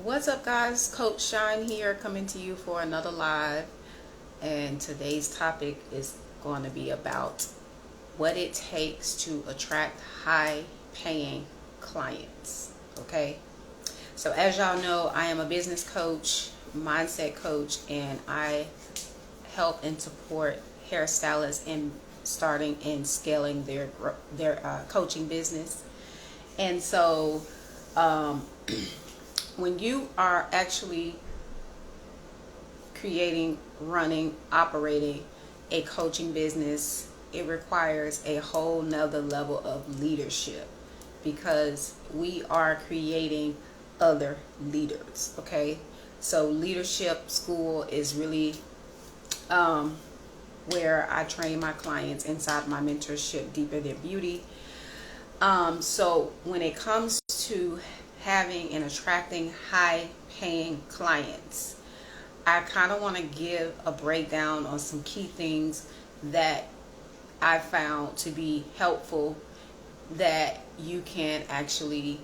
What's up, guys? Coach Shine here, coming to you for another live. And today's topic is going to be about what it takes to attract high paying clients. Okay, so as y'all know, I am a business coach, mindset coach, and I help and support hairstylists in starting and scaling their coaching business. And so, um, when you are actually creating, running, operating a coaching business, it requires a whole nother level of leadership because we are creating other leaders. Okay, so leadership school is really um, where I train my clients inside my mentorship, Deeper Than Beauty. So when it comes to having and attracting high paying clients, I kind of want to give a breakdown on some key things that I found to be helpful that you can actually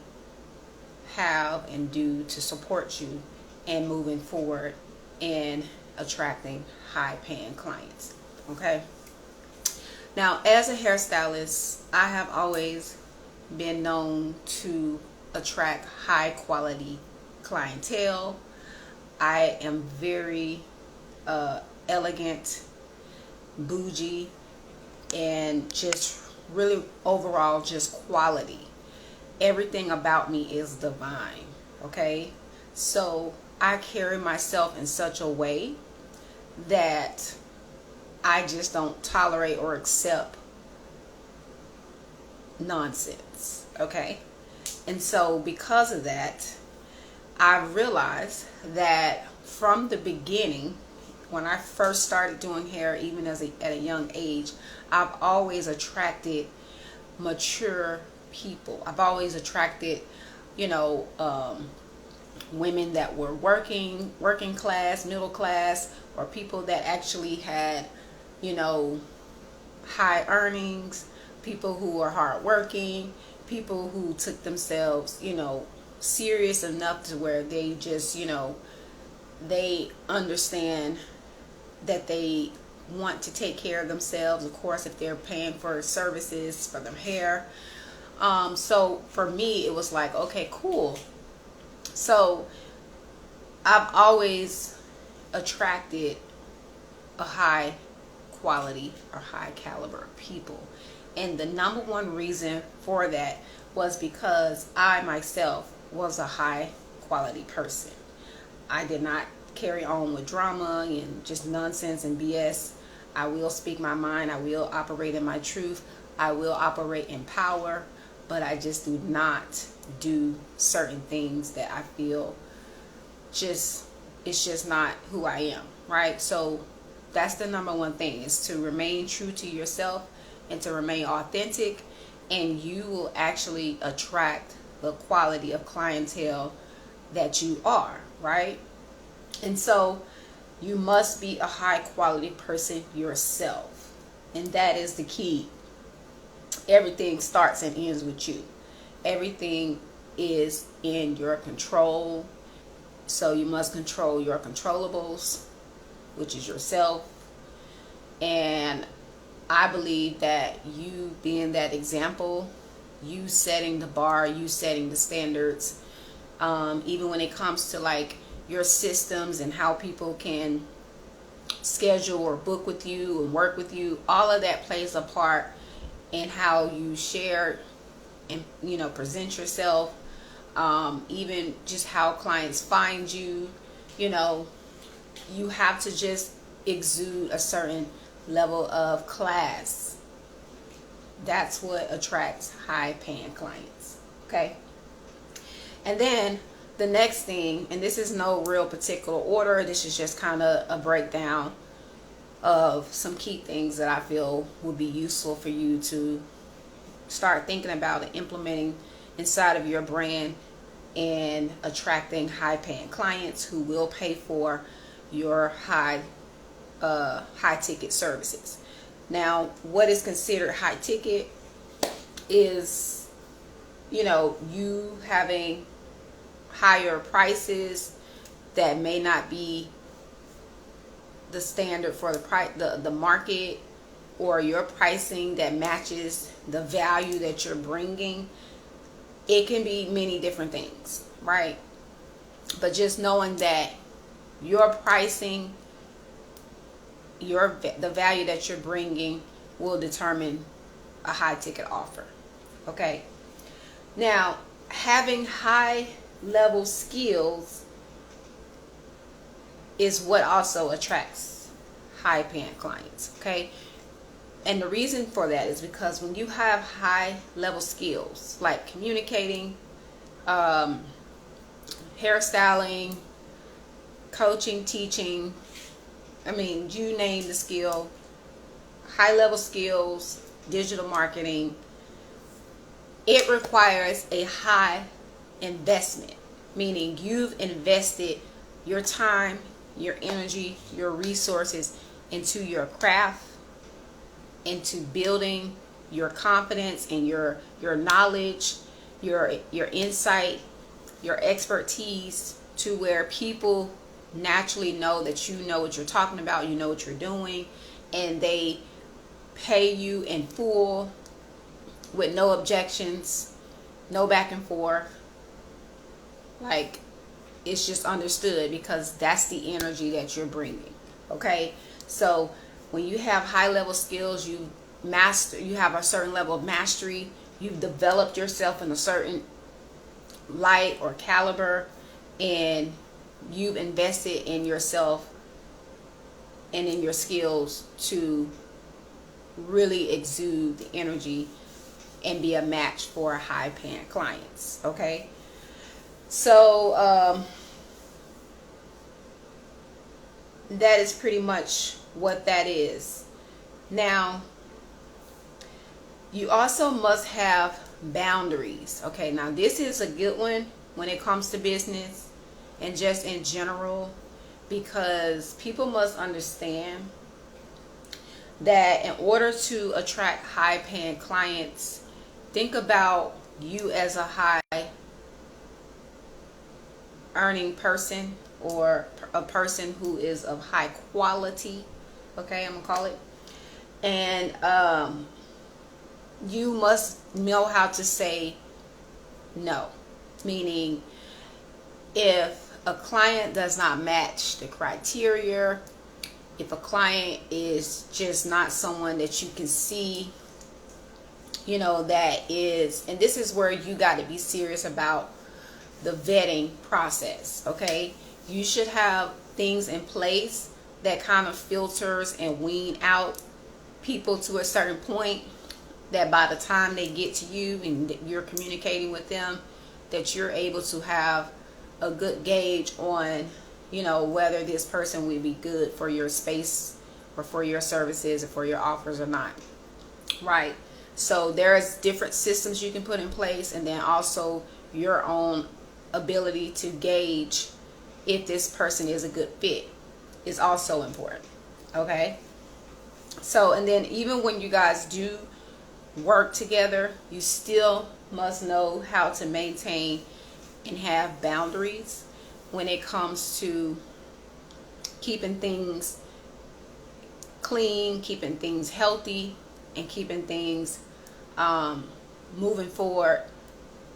have and do to support you in moving forward in attracting high paying clients. Okay. Now, as a hairstylist, I have always been known to attract high quality clientele. I am very elegant, bougie, and just really overall just quality. Everything about me is divine. Okay, so I carry myself in such a way that I just don't tolerate or accept nonsense. Okay, and so because of that, I realized that from the beginning, when I first started doing hair, even at a young age, I've always attracted mature people. I've always attracted, you know, women that were working class, middle class, or people that actually had, you know, high earnings, people who are hardworking, people who took themselves, serious enough to where they just, they understand that they want to take care of themselves. Of course, if they're paying for services for their hair. So for me, it was like, okay, cool. So I've always attracted a high quality or high caliber people. And the number one reason for that was because I myself was a high quality person. I did not carry on with drama and just nonsense and BS. I will speak my mind. I will operate in my truth. I will operate in power. But I just do not do certain things that I feel it's just not who I am, right? So that's the number one thing, is to remain true to yourself and to remain authentic, and you will actually attract the quality of clientele that you are, right? And so you must be a high quality person yourself, and that is the key. Everything starts and ends with you. Everything is in your control. So you must control your controllables, which is yourself. And I believe that you being that example, you setting the bar, you setting the standards, even when it comes to like your systems and how people can schedule or book with you and work with you, all of that plays a part in how you share and present yourself. Even just how clients find you, you know you have to just exude a certain level of class. That's what attracts high paying clients. Okay, and then the next thing, and this is no real particular order, this is just kind of a breakdown of some key things that I feel would be useful for you to start thinking about and implementing inside of your brand and attracting high paying clients who will pay for your high ticket services. Now, what is considered high ticket is you having higher prices that may not be the standard for the price, the market, or your pricing that matches the value that you're bringing. It can be many different things, right? But just knowing that your pricing, the value that you're bringing will determine a high ticket offer. Okay. Now, having high level skills is what also attracts high paying clients. Okay. And the reason for that is because when you have high level skills like communicating, hairstyling, coaching, teaching, you name the skill, high level skills, digital marketing, it requires a high investment, meaning you've invested your time, your energy, your resources into your craft, into building your confidence and your knowledge, your insight, your expertise, to where people naturally know that you know what you're talking about, you know what you're doing, and they pay you in full with no objections, no back and forth. Like, it's just understood because that's the energy that you're bringing. Okay, so when you have high level skills, you have a certain level of mastery, you've developed yourself in a certain light or caliber, and you've invested in yourself and in your skills to really exude the energy and be a match for high paying clients. Okay, so that is pretty much what that is. Now, you also must have boundaries. Okay, now this is a good one when it comes to business and just in general, because people must understand that in order to attract high paying clients, think about you as a high earning person, or a person who is of high quality. Okay, I'm gonna call it. And you must know how to say no, meaning if a client does not match the criteria, if a client is just not someone that you can see, that is, and this is where you got to be serious about the vetting process. Okay, you should have things in place that kind of filters and wean out people to a certain point, that by the time they get to you and you're communicating with them, that you're able to have a good gauge on, whether this person would be good for your space or for your services or for your offers or not. Right. So there's different systems you can put in place, and then also your own ability to gauge if this person is a good fit is also important. Okay. So, and then even when you guys do work together, you still must know how to maintain and have boundaries when it comes to keeping things clean, keeping things healthy, and keeping things moving forward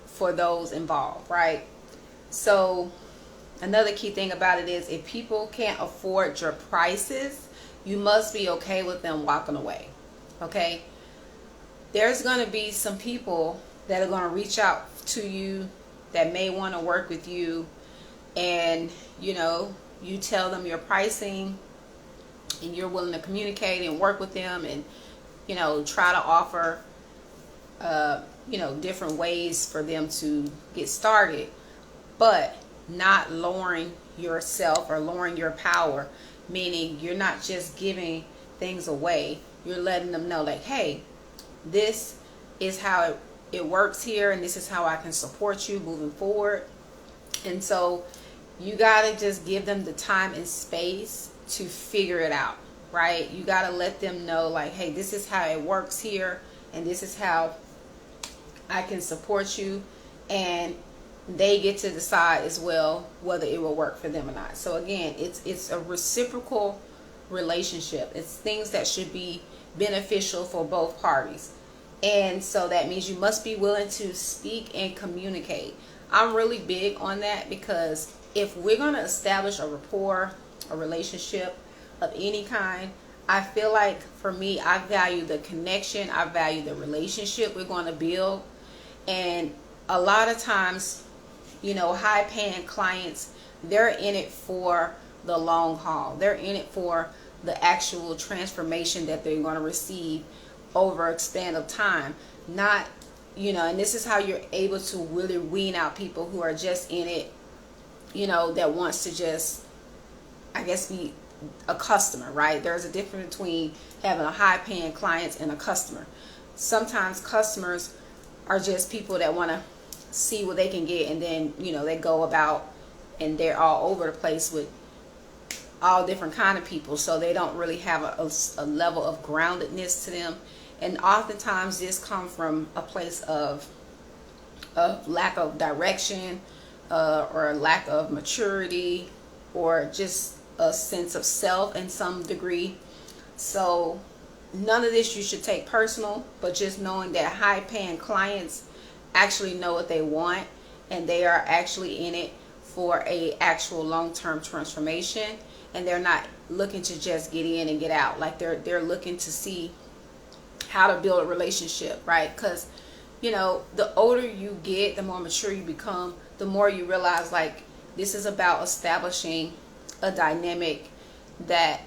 for those involved, right? So another key thing about it is, if people can't afford your prices, you must be okay with them walking away. Okay, there's going to be some people that are going to reach out to you that may want to work with you, and you tell them your pricing, and you're willing to communicate and work with them, and try to offer different ways for them to get started, but not lowering yourself or lowering your power, meaning you're not just giving things away, you're letting them know, like, hey, this is how it works here, and this is how I can support you moving forward. And so you gotta just give them the time and space to figure it out, right? You gotta let them know, like, hey, this is how it works here, and this is how I can support you. And they get to decide as well whether it will work for them or not. So again, it's a reciprocal relationship. It's things that should be beneficial for both parties. And so that means you must be willing to speak and communicate. I'm really big on that, because if we're going to establish a rapport, a relationship of any kind, I feel like for me, I value the connection, I value the relationship we're going to build. And a lot of times, high paying clients, they're in it for the long haul. They're in it for the actual transformation that they're going to receive over a span of time. Not, and this is how you're able to really wean out people who are just in it, that wants to just, I guess, be a customer, right? There's a difference between having a high paying client and a customer. Sometimes customers are just people that want to see what they can get, and then they go about and they're all over the place with all different kind of people, so they don't really have a level of groundedness to them. And oftentimes this comes from a place of lack of direction, or a lack of maturity, or just a sense of self in some degree. So none of this you should take personal, but just knowing that high paying clients actually know what they want, and they are actually in it for a actual long-term transformation, and they're not looking to just get in and get out. Like they're looking to see how to build a relationship, right? Because the older you get, the more mature you become, the more you realize, like, this is about establishing a dynamic that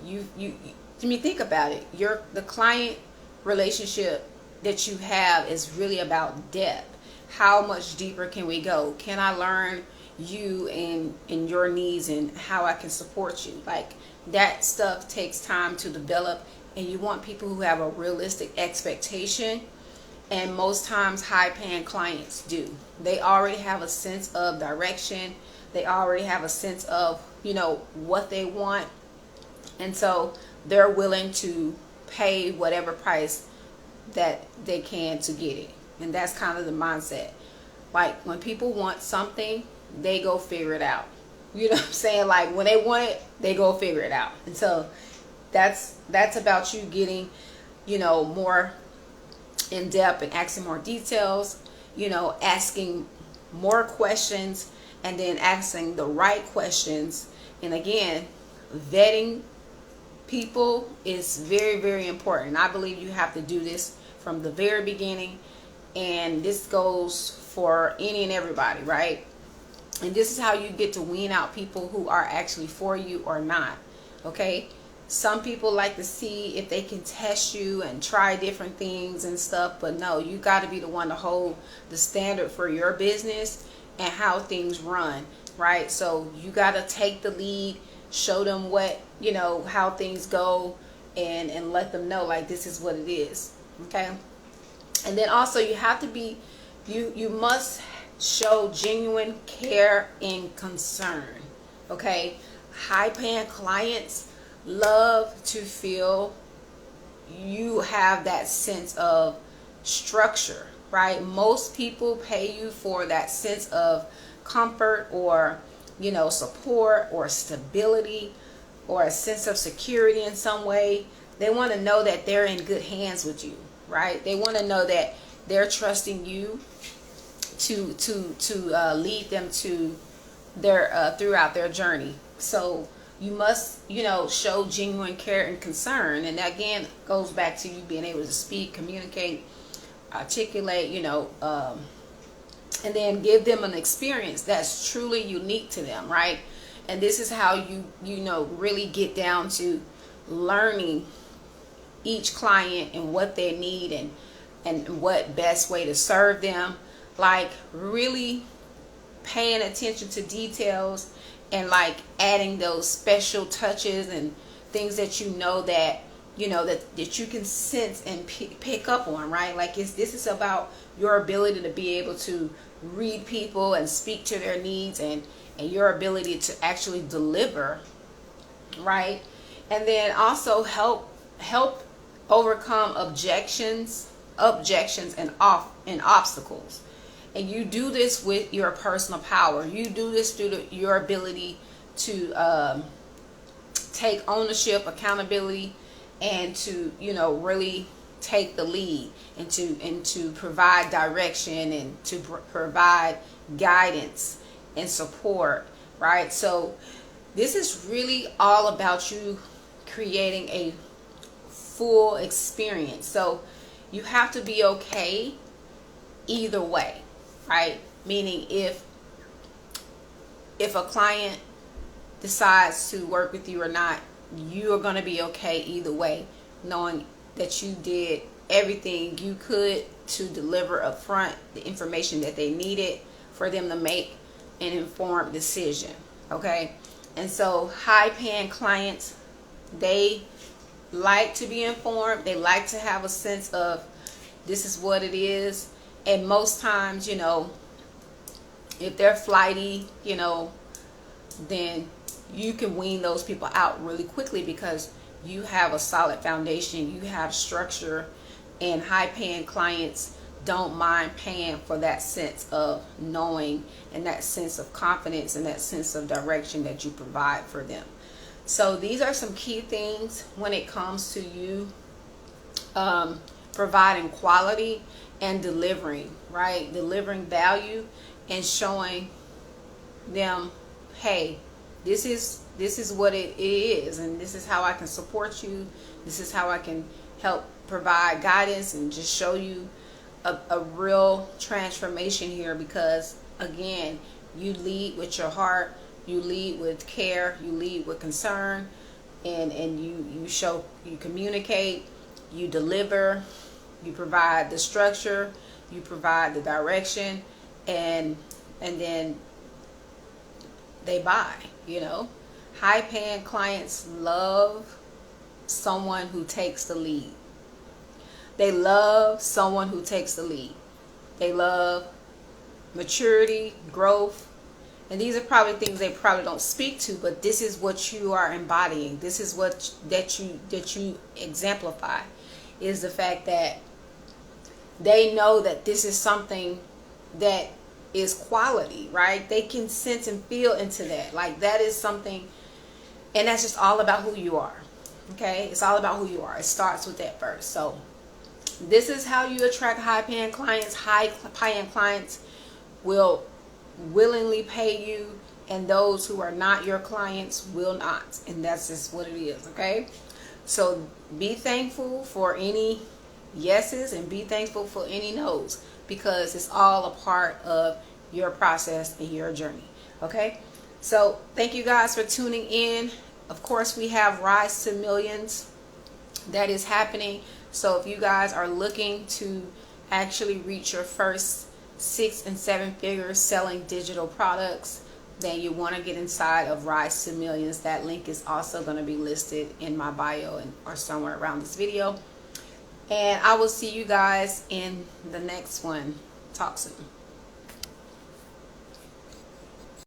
you I mean, think about it. The client relationship that you have is really about depth. How much deeper can we go? Can I learn you and your needs and how I can support you? Like, that stuff takes time to develop, and you want people who have a realistic expectation. And most times high paying clients do. They already have a sense of direction. They already have a sense of, what they want. And so they're willing to pay whatever price that they can to get it. And that's kind of the mindset. Like, when people want something, they go figure it out. You know what I'm saying? Like, when they want it, they go figure it out. And so that's about you getting, more in depth and asking more details, asking more questions, and then asking the right questions. And again, vetting people is very, very important. I believe you have to do this from the very beginning, and this goes for any and everybody, right? And this is how you get to wean out people who are actually for you or not. Okay? Some people like to see if they can test you and try different things and stuff, but no, you got to be the one to hold the standard for your business and how things run, right? So you got to take the lead, show them what, how things go, and let them know, like, this is what it is. Okay? And then also you have to be, you must show genuine care and concern. Okay? High paying clients love to feel you have that sense of structure, right? Most people pay you for that sense of comfort, or support, or stability, or a sense of security in some way. They want to know that they're in good hands with you, right? They want to know that they're trusting you to lead them to their throughout their journey. So you must, show genuine care and concern. And that, again, goes back to you being able to speak, communicate, articulate, and then give them an experience that's truly unique to them, right? And this is how you really get down to learning each client and what they need, and what best way to serve them. Like, really paying attention to details, and like adding those special touches and things that that you can sense and pick up on, right? Like, this is about your ability to be able to read people and speak to their needs, and your ability to actually deliver, right? And then also help overcome objections and obstacles. And you do this with your personal power. You do this through your ability to take ownership, accountability, and to, really take the lead, and to provide direction, and to provide guidance and support, right? So this is really all about you creating a full experience. So you have to be okay either way, right? Meaning if a client decides to work with you or not, you are going to be okay either way, knowing that you did everything you could to deliver upfront the information that they needed for them to make an informed decision. Okay? And so high paying clients, they like to be informed. They like to have a sense of this is what it is. And most times, if they're flighty, then you can wean those people out really quickly because you have a solid foundation, you have structure, and high paying clients don't mind paying for that sense of knowing and that sense of confidence and that sense of direction that you provide for them. So these are some key things when it comes to you providing quality and delivering, right? Delivering value and showing them, hey, this is what it is, and this is how I can support you. This is how I can help provide guidance and just show you a real transformation here, because again, you lead with your heart, you lead with care, you lead with concern, and you communicate, you deliver, you provide the structure, you provide the direction, and then they buy. High paying clients love someone who takes the lead. They love someone who takes the lead. They love maturity, growth, and these are probably things they probably don't speak to, but this is what you are embodying. This is what that you exemplify, is the fact that they know that this is something that is quality, right? They can sense and feel into that. Like that is something, and that's just all about who you are. Okay? It's all about who you are. It starts with that first. So this is how you attract high paying clients. High paying clients will willingly pay you, and those who are not your clients will not. And that's just what it is. Okay? So be thankful for any yeses and be thankful for any no's, because it's all a part of your process and your journey. Okay? So thank you guys for tuning in. Of course, we have Rise to Millions that is happening. So if you guys are looking to actually reach your first 6 and 7 figures selling digital products, then you want to get inside of Rise to Millions. That link is also going to be listed in my bio or somewhere around this video. And I will see you guys in the next one. Talk soon.